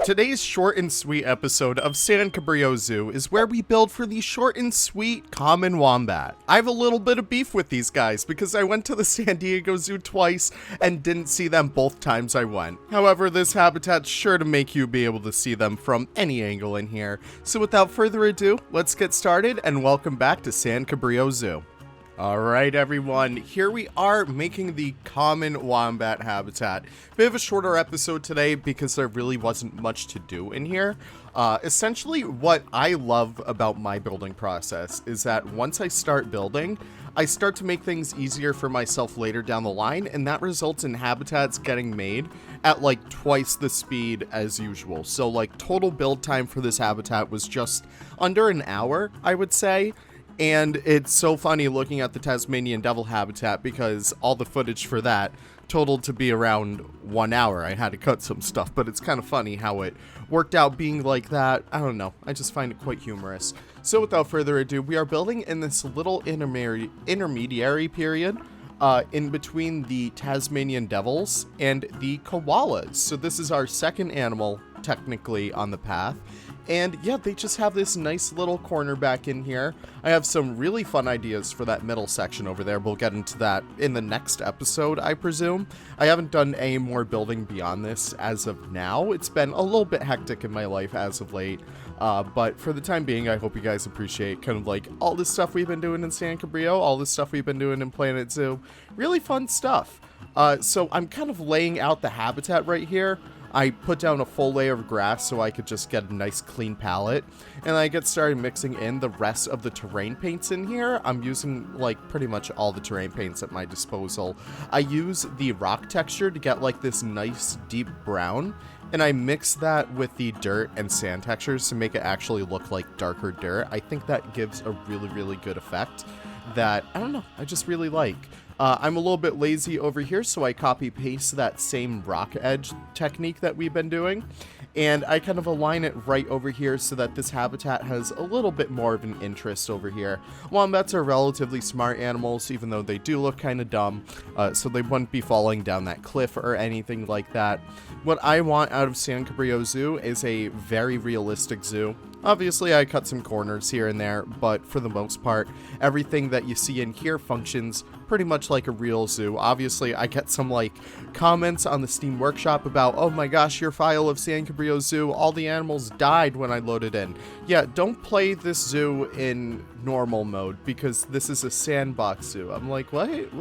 Today's short and sweet episode of San Cabrillo Zoo is where we build for the short and sweet common wombat. I have a little bit of beef with these guys because I went to the San Diego Zoo twice and didn't see them both times I went. However, this habitat's sure to make you be able to see them from any angle in here. So without further ado, let's get started and welcome back to San Cabrillo Zoo. Alright everyone, here we are making the common wombat habitat. Bit of a shorter episode today because there really wasn't much to do in here. Essentially what I love about my building process is that once I start building, I start to make things easier for myself later down the line, and that results in habitats getting made at like twice the speed as usual. So like total build time for this habitat was just under an hour, I would say. And it's so funny looking at the Tasmanian devil habitat because all the footage for that totaled to be around 1 hour. I had to cut some stuff, but it's kind of funny how it worked out being like that. I don't know. I just find it quite humorous. So without further ado, we are building in this little intermediary period in between the Tasmanian devils and the koalas. So this is our second animal technically on the path. And yeah, they just have this nice little corner back in here. I have some really fun ideas for that middle section over there. We'll get into that in the next episode, I presume. I haven't done any more building beyond this as of now. It's been a little bit hectic in my life as of late. But for the time being, I hope you guys appreciate kind of like all this stuff we've been doing in San Cabrillo, all this stuff we've been doing in Planet Zoo. Really fun stuff. So I'm kind of laying out the habitat right here. I put down a full layer of grass so I could just get a nice clean palette, and I get started mixing in the rest of the terrain paints in here. I'm using like pretty much all the terrain paints at my disposal. I use the rock texture to get like this nice deep brown, and I mix that with the dirt and sand textures to make it actually look like darker dirt. I think that gives a really good effect that, I don't know, I just really like. I'm a little bit lazy over here, so I copy paste that same rock edge technique that we've been doing, and I kind of align it right over here so that this habitat has a little bit more of an interest over here. Wombats are relatively smart animals, even though they do look kind of dumb, so they wouldn't be falling down that cliff or anything like that. What I want out of San Cabrillo Zoo is a very realistic zoo. Obviously, I cut some corners here and there, but for the most part, everything that you see in here functions pretty much like a real zoo. Obviously, I get some like comments on the Steam Workshop about, oh my gosh, your file of San Cabrillo Zoo, all the animals died when I loaded in. Yeah, don't play this zoo in normal mode because this is a sandbox zoo. I'm like, what?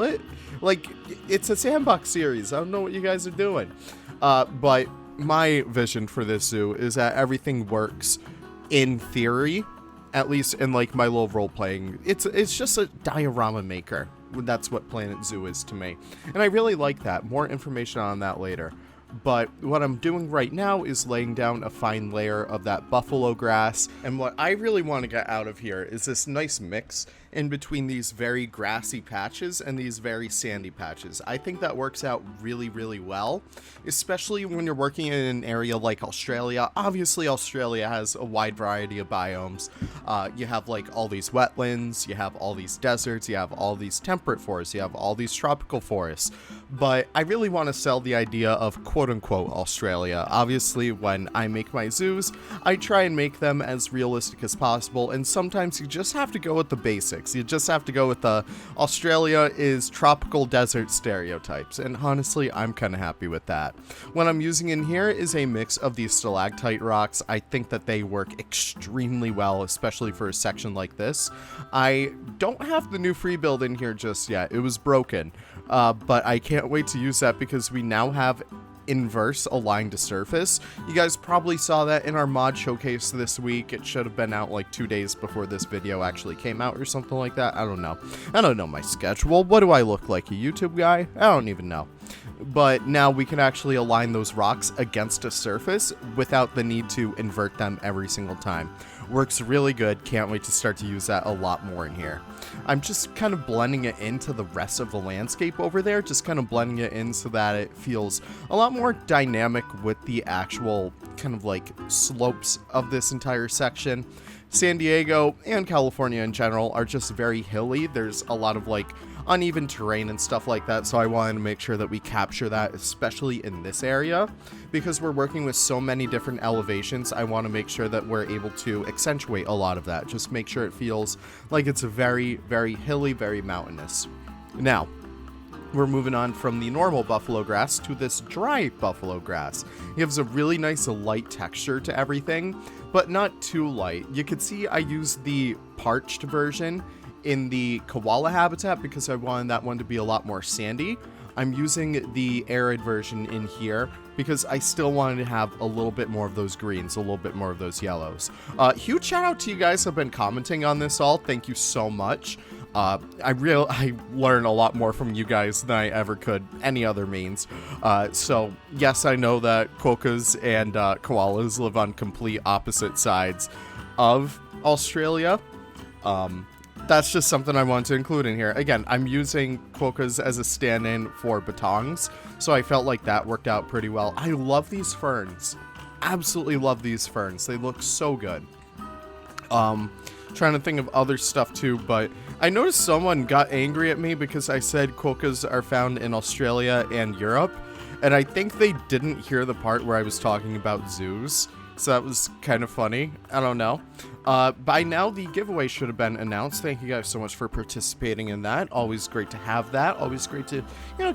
Like, it's a sandbox series. I don't know what you guys are doing. But my vision for this zoo is that everything works in theory, at least in like my little role playing. It's just a diorama maker. That's what Planet Zoo is to me, and I really like that. More information on that later. But what I'm doing right now is laying down a fine layer of that buffalo grass, and what I really want to get out of here is this nice mix in between these very grassy patches and these very sandy patches. I think that works out really well, especially when you're working in an area like Australia. Obviously, Australia has a wide variety of biomes. You have like all these wetlands, you have all these deserts, you have all these temperate forests, you have all these tropical forests. But I really want to sell the idea of quote-unquote Australia. Obviously, when I make my zoos, I try and make them as realistic as possible, and sometimes you just have to go with the basics. You just have to go with the Australia is tropical desert stereotypes, and honestly, I'm kind of happy with that. What I'm using in here is a mix of these stalactite rocks. I think that they work extremely well, especially for a section like this. I don't have the new free build in here just yet. It was broken, but I can't wait to use that because we now have inverse aligned to surface. You guys probably saw that in our mod showcase this week. It should have been out like 2 days before this video actually came out or something like that. I don't know my schedule. What do I look like, a YouTube guy? I don't even know. But now we can actually align those rocks against a surface without the need to invert them every single time. Works really good. Can't wait to start to use that a lot more in here. I'm just kind of blending it into the rest of the landscape over there, just kind of blending it in so that it feels a lot more dynamic with the actual kind of like slopes of this entire section. San Diego and California in general are just very hilly. There's a lot of like uneven terrain and stuff like that, so I wanted to make sure that we capture that, especially in this area. Because we're working with so many different elevations, I want to make sure that we're able to accentuate a lot of that. Just make sure it feels like it's very, very hilly, very mountainous. Now, we're moving on from the normal buffalo grass to this dry buffalo grass. It gives a really nice light texture to everything, but not too light. You can see I used the parched version in the koala habitat because I wanted that one to be a lot more sandy. I'm using the arid version in here because I still wanted to have a little bit more of those greens, a little bit more of those yellows. Huge shout out to you guys who have been commenting on this all. Thank you so much. I learn a lot more from you guys than I ever could any other means. So yes, I know that quokkas and koalas live on complete opposite sides of Australia. That's just something I want to include in here. Again, I'm using quokkas as a stand-in for batongs, so I felt like that worked out pretty well. I love these ferns. Absolutely love these ferns. They look so good. Trying to think of other stuff too, but I noticed someone got angry at me because I said quokkas are found in Australia and Europe, and I think they didn't hear the part where I was talking about zoos, so that was kind of funny. I don't know. By now, the giveaway should have been announced. Thank you guys so much for participating in that. Always great to have that. Always great to,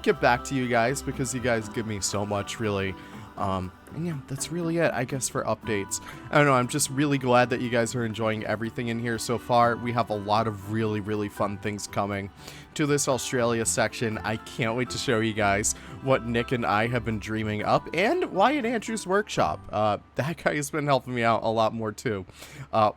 give back to you guys because you guys give me so much, really. And yeah, that's really it, I guess, for updates. I don't know, I'm just really glad that you guys are enjoying everything in here so far. We have a lot of really, really fun things coming to this Australia section. I can't wait to show you guys what Nick and I have been dreaming up, and Wyatt Andrews' workshop. That guy has been helping me out a lot more too,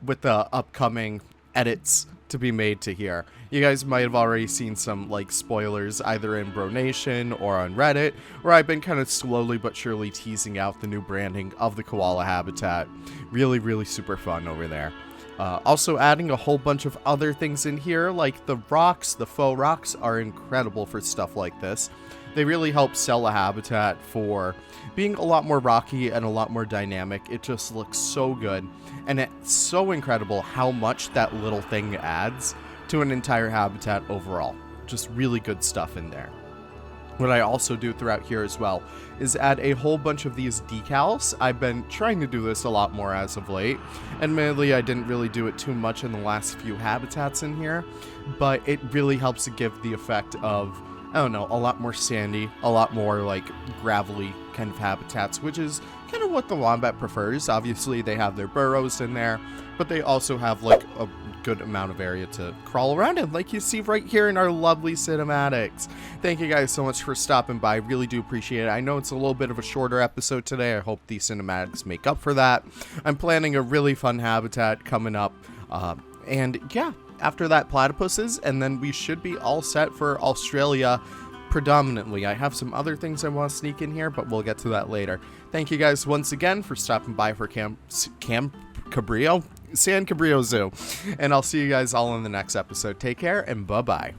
with the upcoming edits to be made to here. You guys might have already seen some spoilers either in Bro Nation or on Reddit, where I've been kind of slowly but surely teasing out the new branding of the koala habitat. Really, really super fun over there. Also adding a whole bunch of other things in here, like the rocks. The faux rocks are incredible for stuff like this. They really help sell a habitat for being a lot more rocky and a lot more dynamic. It just looks so good, and it's so incredible how much that little thing adds to an entire habitat overall. Just really good stuff in there. What I also do throughout here as well is add a whole bunch of these decals. I've been trying to do this a lot more as of late. Admittedly, I didn't really do it too much in the last few habitats in here, but it really helps to give the effect of, I don't know, a lot more sandy, a lot more gravelly kind of habitats, which is kind of what the wombat prefers. Obviously, they have their burrows in there, but they also have a good amount of area to crawl around in, like you see right here in our lovely cinematics. Thank you guys so much for stopping by. Really do appreciate it. I know it's a little bit of a shorter episode today. I hope the cinematics make up for that. I'm planning a really fun habitat coming up, and yeah, after that, platypuses, and then we should be all set for Australia predominantly. I have some other things I want to sneak in here, but we'll get to that later. Thank you guys once again for stopping by for San Cabrillo Zoo, and I'll see you guys all in the next episode. Take care, and bye-bye.